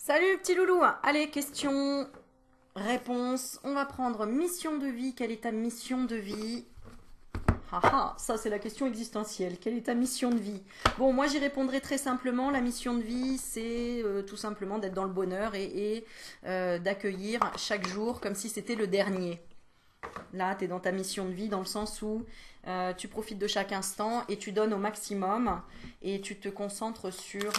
Salut petit loulou. Allez, question, réponse. On va prendre mission de vie. Quelle est ta mission de vie? Haha, ça c'est la question existentielle. Quelle est ta mission de vie? Bon, moi j'y répondrai très simplement. La mission de vie, c'est tout simplement d'être dans le bonheur et d'accueillir chaque jour comme si c'était le dernier. Là, tu es dans ta mission de vie dans le sens où tu profites de chaque instant et tu donnes au maximum et tu te concentres sur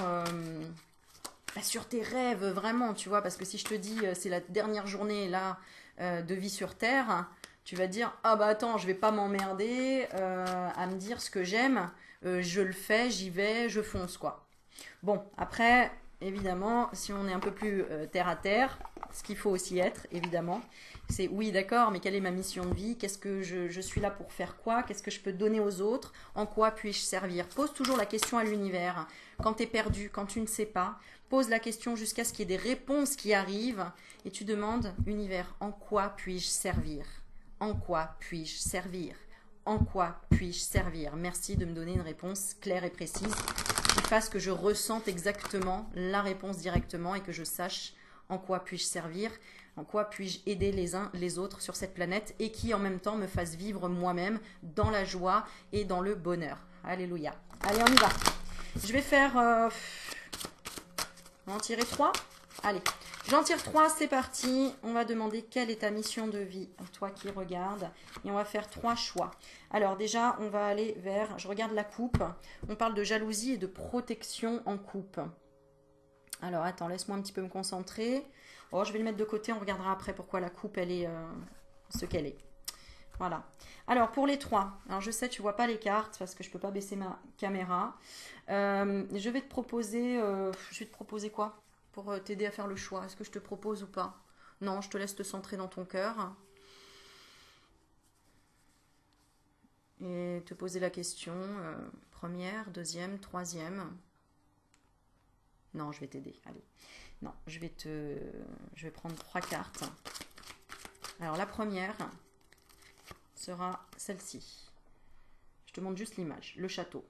tes rêves, vraiment, tu vois, parce que si je te dis c'est la dernière journée là de vie sur Terre, tu vas te dire ah bah attends, je vais pas m'emmerder à me dire ce que j'aime, je le fais, j'y vais, je fonce quoi. Bon, après, évidemment, si on est un peu plus terre à terre, ce qu'il faut aussi être, évidemment, c'est oui, d'accord, mais quelle est ma mission de vie? Qu'est-ce que je suis là pour faire quoi? Qu'est-ce que je peux donner aux autres? En quoi puis-je servir? Pose toujours la question à l'univers. Quand tu es perdu, quand tu ne sais pas, pose la question jusqu'à ce qu'il y ait des réponses qui arrivent et tu demandes, univers, en quoi puis-je servir? En quoi puis-je servir? En quoi puis-je servir? Merci de me donner une réponse claire et précise qui fasse que je ressente exactement la réponse directement et que je sache en quoi puis-je servir, en quoi puis-je aider les uns les autres sur cette planète et qui en même temps me fasse vivre moi-même dans la joie et dans le bonheur. Alléluia. Allez, on y va. Je vais faire... on va en tirer 3. Allez, j'en tire 3, c'est parti. On va demander quelle est ta mission de vie, toi qui regardes. Et on va faire 3 choix. Alors déjà, on va aller vers, je regarde la coupe. On parle de jalousie et de protection en coupe. Alors attends, laisse-moi un petit peu me concentrer. Oh, je vais le mettre de côté, on regardera après pourquoi la coupe, elle est ce qu'elle est. Voilà. Alors pour les 3, alors je sais tu vois pas les cartes parce que je peux pas baisser ma caméra. Je vais te proposer quoi pour t'aider à faire le choix. Est-ce que je te propose ou pas? Non, je te laisse te centrer dans ton cœur et te poser la question. Première, deuxième, troisième. Non, je vais t'aider. Allez. Non, je vais prendre 3 cartes. Alors la première sera celle-ci. Je te montre juste l'image. Le château.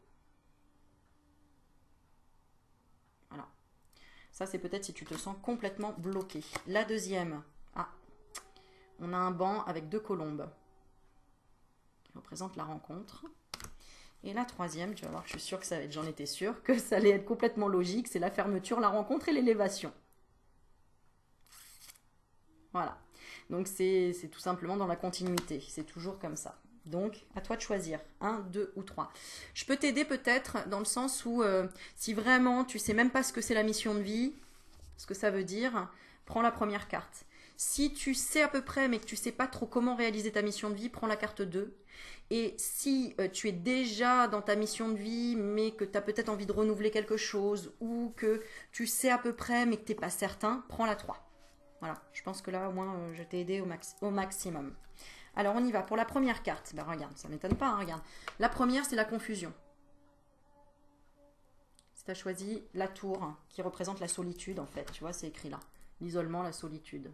Voilà. Ça, c'est peut-être si tu te sens complètement bloqué. La deuxième. Ah, on a un banc avec 2 colombes. Qui représente la rencontre. Et la troisième, tu vas voir que je suis sûre que ça va être, j'en étais sûre, que ça allait être complètement logique. C'est la fermeture, la rencontre et l'élévation. Voilà. Donc c'est tout simplement dans la continuité. C'est toujours comme ça. Donc, à toi de choisir. 1, 2 ou 3. Je peux t'aider peut-être dans le sens où si vraiment tu sais même pas ce que c'est la mission de vie, ce que ça veut dire, prends la première carte. Si tu sais à peu près mais que tu sais pas trop comment réaliser ta mission de vie, prends la carte 2. Et si tu es déjà dans ta mission de vie mais que tu as peut-être envie de renouveler quelque chose ou que tu sais à peu près mais que tu n'es pas certain, prends la 3. Voilà, je pense que là, au moins, je t'ai aidé au maximum. Alors, on y va. Pour la première carte, ben, regarde, ça ne m'étonne pas, hein, regarde. La première, c'est la confusion. Si tu as choisi la tour, qui représente la solitude, en fait. Tu vois, c'est écrit là. L'isolement, la solitude.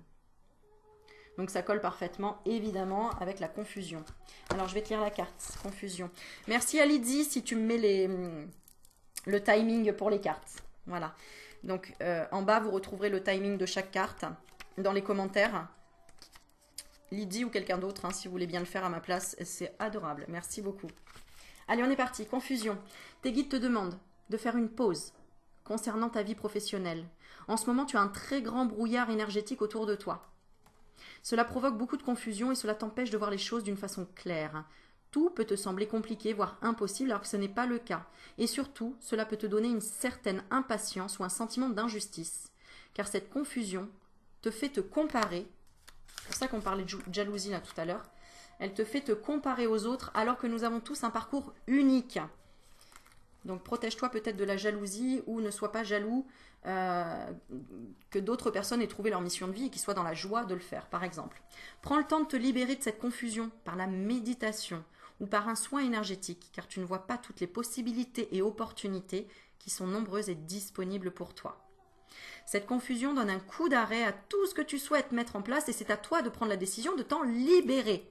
Donc, ça colle parfaitement, évidemment, avec la confusion. Alors, je vais te lire la carte. Confusion. Merci à Lydie si tu me mets le timing pour les cartes. Voilà. Donc, en bas, vous retrouverez le timing de chaque carte dans les commentaires. Lydie ou quelqu'un d'autre, hein, si vous voulez bien le faire à ma place, c'est adorable. Merci beaucoup. Allez, on est parti. Confusion. Tes guides te demandent de faire une pause concernant ta vie professionnelle. En ce moment, tu as un très grand brouillard énergétique autour de toi. Cela provoque beaucoup de confusion et cela t'empêche de voir les choses d'une façon claire. Tout peut te sembler compliqué, voire impossible, alors que ce n'est pas le cas. Et surtout, cela peut te donner une certaine impatience ou un sentiment d'injustice. Car cette confusion te fait te comparer. C'est pour ça qu'on parlait de jalousie là tout à l'heure. Elle te fait te comparer aux autres alors que nous avons tous un parcours unique. Donc protège-toi peut-être de la jalousie ou ne sois pas jaloux que d'autres personnes aient trouvé leur mission de vie et qu'ils soient dans la joie de le faire, par exemple. Prends le temps de te libérer de cette confusion par la méditation ou par un soin énergétique, car tu ne vois pas toutes les possibilités et opportunités qui sont nombreuses et disponibles pour toi. Cette confusion donne un coup d'arrêt à tout ce que tu souhaites mettre en place et c'est à toi de prendre la décision de t'en libérer.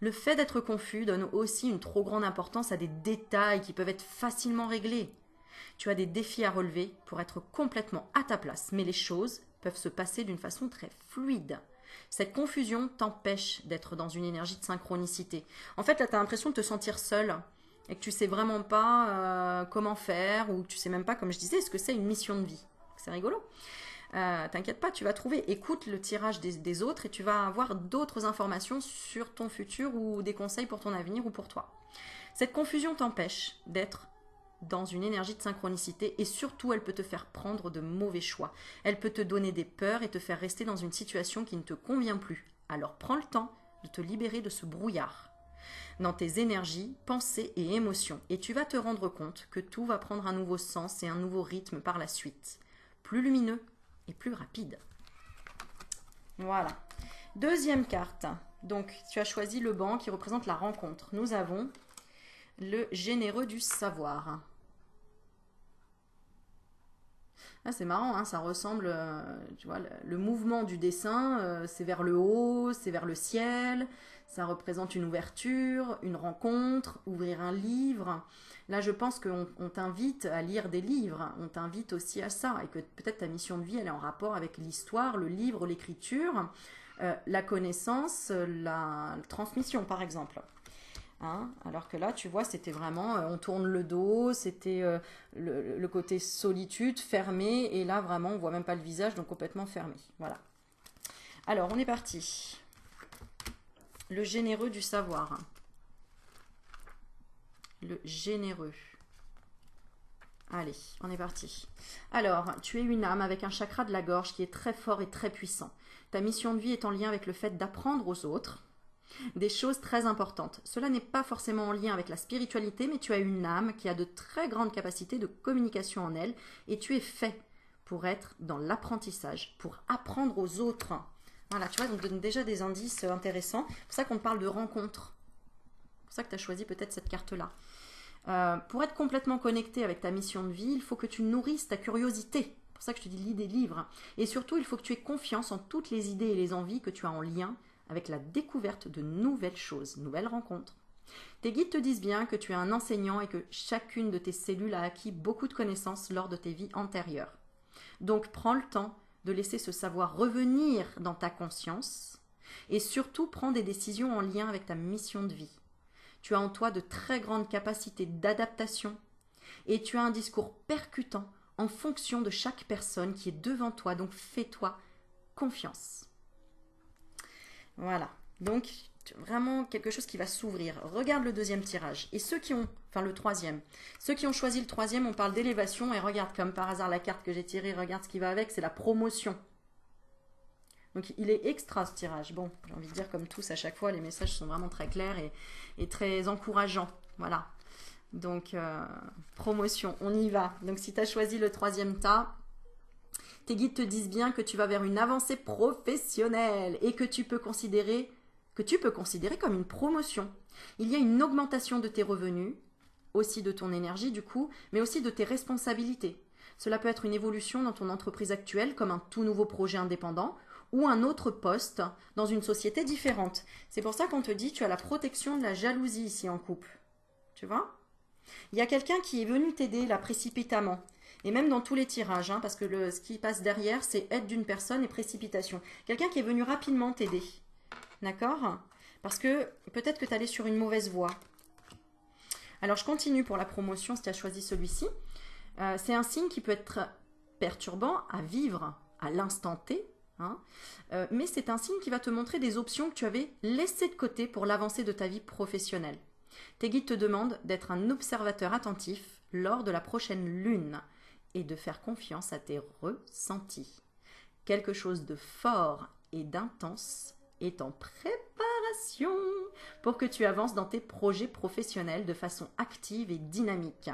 Le fait d'être confus donne aussi une trop grande importance à des détails qui peuvent être facilement réglés. Tu as des défis à relever pour être complètement à ta place, mais les choses peuvent se passer d'une façon très fluide. Cette confusion t'empêche d'être dans une énergie de synchronicité. En fait, là, tu as l'impression de te sentir seul et que tu sais vraiment pas comment faire, ou tu sais même pas, comme je disais, ce que c'est une mission de vie. C'est rigolo. T'inquiète pas, tu vas trouver. Écoute le tirage des autres et tu vas avoir d'autres informations sur ton futur ou des conseils pour ton avenir ou pour toi. Cette confusion t'empêche d'être dans une énergie de synchronicité et surtout elle peut te faire prendre de mauvais choix. Elle peut te donner des peurs et te faire rester dans une situation qui ne te convient plus. Alors prends le temps de te libérer de ce brouillard dans tes énergies, pensées et émotions et tu vas te rendre compte que tout va prendre un nouveau sens et un nouveau rythme par la suite. Plus lumineux et plus rapide. Voilà. Deuxième carte. Donc tu as choisi le banc qui représente la rencontre. Nous avons le généreux du savoir. Ah, c'est marrant, hein, ça ressemble, tu vois, le mouvement du dessin, c'est vers le haut, c'est vers le ciel, ça représente une ouverture, une rencontre, ouvrir un livre. Là, je pense qu'on t'invite à lire des livres, on t'invite aussi à ça, et que peut-être ta mission de vie, elle est en rapport avec l'histoire, le livre, l'écriture, la connaissance, la transmission, par exemple. Hein, alors que là, tu vois, c'était vraiment, on tourne le dos, c'était le côté solitude, fermé, et là, vraiment, on voit même pas le visage, donc complètement fermé. Voilà. Alors, on est parti. Le généreux du savoir. Le généreux. Allez, on est parti. Alors, tu es une âme avec un chakra de la gorge qui est très fort et très puissant. Ta mission de vie est en lien avec le fait d'apprendre aux autres des choses très importantes. Cela n'est pas forcément en lien avec la spiritualité, mais tu as une âme qui a de très grandes capacités de communication en elle et tu es fait pour être dans l'apprentissage, pour apprendre aux autres. Voilà, tu vois, donc donne déjà des indices intéressants. C'est pour ça qu'on parle de rencontre. C'est pour ça que tu as choisi peut-être cette carte-là. Pour être complètement connecté avec ta mission de vie, il faut que tu nourrisses ta curiosité. C'est pour ça que je te dis lis des livres. Et surtout, il faut que tu aies confiance en toutes les idées et les envies que tu as en lien avec la découverte de nouvelles choses, nouvelles rencontres. Tes guides te disent bien que tu es un enseignant et que chacune de tes cellules a acquis beaucoup de connaissances lors de tes vies antérieures. Donc prends le temps de laisser ce savoir revenir dans ta conscience et surtout prends des décisions en lien avec ta mission de vie. Tu as en toi de très grandes capacités d'adaptation et tu as un discours percutant en fonction de chaque personne qui est devant toi, donc fais-toi confiance. Voilà, donc vraiment quelque chose qui va s'ouvrir. Regarde le deuxième tirage. Et ceux qui ont, enfin le troisième, ceux qui ont choisi le troisième, on parle d'élévation. Et regarde comme par hasard la carte que j'ai tirée, regarde ce qui va avec, c'est la promotion. Donc il est extra ce tirage. Bon, j'ai envie de dire comme tous à chaque fois, les messages sont vraiment très clairs et très encourageants. Voilà. Donc promotion, on y va. Donc si tu as choisi le troisième tas, tes guides te disent bien que tu vas vers une avancée professionnelle et que tu peux considérer comme une promotion. Il y a une augmentation de tes revenus, aussi de ton énergie du coup, mais aussi de tes responsabilités. Cela peut être une évolution dans ton entreprise actuelle comme un tout nouveau projet indépendant ou un autre poste dans une société différente. C'est pour ça qu'on te dit tu as la protection de la jalousie ici en couple. Tu vois ? Il y a quelqu'un qui est venu t'aider là précipitamment. Et même dans tous les tirages, hein, parce que ce qui passe derrière, c'est aide d'une personne et précipitation. Quelqu'un qui est venu rapidement t'aider. D'accord ? Parce que peut-être que tu allais sur une mauvaise voie. Alors, je continue pour la promotion si tu as choisi celui-ci. C'est un signe qui peut être perturbant à vivre à l'instant T. Hein, mais c'est un signe qui va te montrer des options que tu avais laissées de côté pour l'avancée de ta vie professionnelle. Tes guides te demandent d'être un observateur attentif lors de la prochaine lune et de faire confiance à tes ressentis. Quelque chose de fort et d'intense est en préparation pour que tu avances dans tes projets professionnels de façon active et dynamique.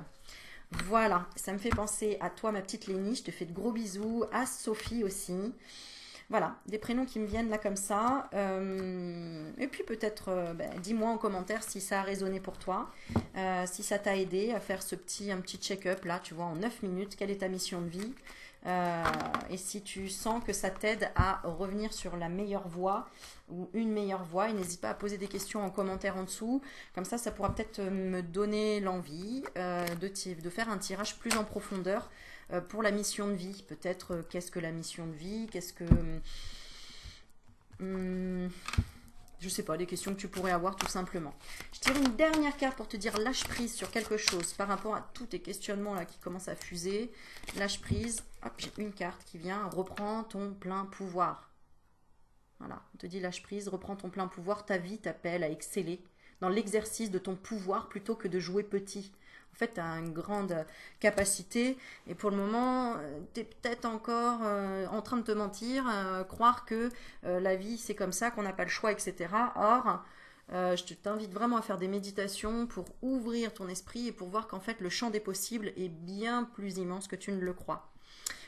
Voilà, ça me fait penser à toi ma petite Lénie, je te fais de gros bisous, à Sophie aussi. Voilà, des prénoms qui me viennent là comme ça. Et puis peut-être, dis-moi en commentaire si ça a résonné pour toi, si ça t'a aidé à faire un petit check-up là, tu vois, en 9 minutes, quelle est ta mission de vie, Et si tu sens que ça t'aide à revenir sur la meilleure voie ou une meilleure voie, et n'hésite pas à poser des questions en commentaire en dessous. Comme ça pourra peut-être me donner l'envie de faire un tirage plus en profondeur pour la mission de vie. Peut-être qu'est-ce que la mission de vie, qu'est-ce que... je sais pas, des questions que tu pourrais avoir tout simplement. Je tire une dernière carte pour te dire lâche prise sur quelque chose par rapport à tous tes questionnements là qui commencent à fuser. Lâche prise. Hop, j'ai une carte qui vient. Reprends ton plein pouvoir. Voilà, on te dit lâche prise, reprends ton plein pouvoir. Ta vie t'appelle à exceller dans l'exercice de ton pouvoir plutôt que de jouer petit. En fait, tu as une grande capacité et pour le moment, tu es peut-être encore en train de te mentir, croire que la vie c'est comme ça, qu'on n'a pas le choix, etc. Or, je t'invite vraiment à faire des méditations pour ouvrir ton esprit et pour voir qu'en fait le champ des possibles est bien plus immense que tu ne le crois.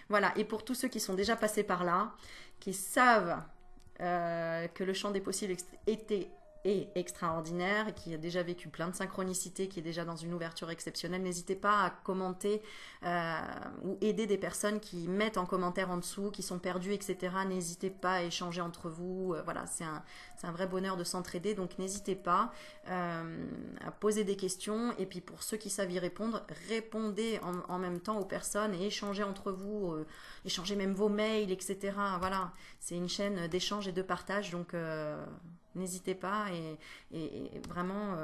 Voilà, et pour tous ceux qui sont déjà passés par là, qui savent que le champ des possibles est extraordinaire et qui a déjà vécu plein de synchronicités, qui est déjà dans une ouverture exceptionnelle, n'hésitez pas à commenter ou aider des personnes qui mettent en commentaire en dessous, qui sont perdues, etc. N'hésitez pas à échanger entre vous. Voilà, c'est un vrai bonheur de s'entraider, donc n'hésitez pas à poser des questions. Et puis pour ceux qui savent y répondre, répondez en même temps aux personnes et échangez entre vous, échangez même vos mails, etc. Voilà, c'est une chaîne d'échange et de partage, donc... n'hésitez pas et vraiment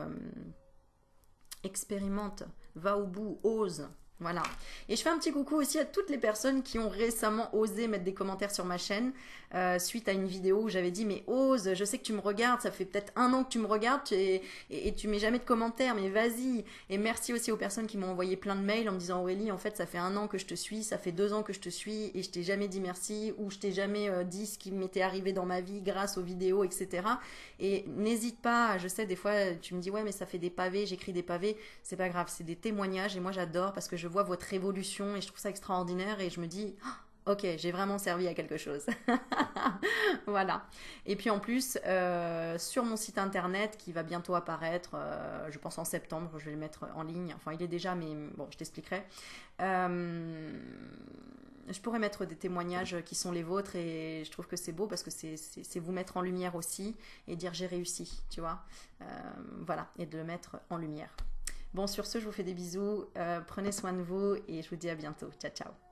expérimente, va au bout, ose. Voilà. Et je fais un petit coucou aussi à toutes les personnes qui ont récemment osé mettre des commentaires sur ma chaîne suite à une vidéo où j'avais dit mais ose, je sais que tu me regardes, ça fait peut-être 1 an que tu me regardes et tu mets jamais de commentaires, mais vas-y. Et merci aussi aux personnes qui m'ont envoyé plein de mails en me disant Aurélie, en fait ça fait 1 an que je te suis, ça fait 2 ans que je te suis et je t'ai jamais dit merci ou je t'ai jamais dit ce qui m'était arrivé dans ma vie grâce aux vidéos, etc. Et n'hésite pas, je sais des fois tu me dis ouais mais ça fait des pavés, j'écris des pavés, c'est pas grave, c'est des témoignages et moi j'adore parce que je vois votre évolution et je trouve ça extraordinaire et je me dis ok, j'ai vraiment servi à quelque chose. Voilà. Et puis en plus, sur mon site internet qui va bientôt apparaître, je pense en septembre, je vais le mettre en ligne. Enfin, il est déjà, mais bon, je t'expliquerai. Je pourrais mettre des témoignages qui sont les vôtres et je trouve que c'est beau parce que c'est vous mettre en lumière aussi et dire j'ai réussi, tu vois. Voilà, et de le mettre en lumière. Bon, sur ce, je vous fais des bisous. Prenez soin de vous et je vous dis à bientôt. Ciao, ciao.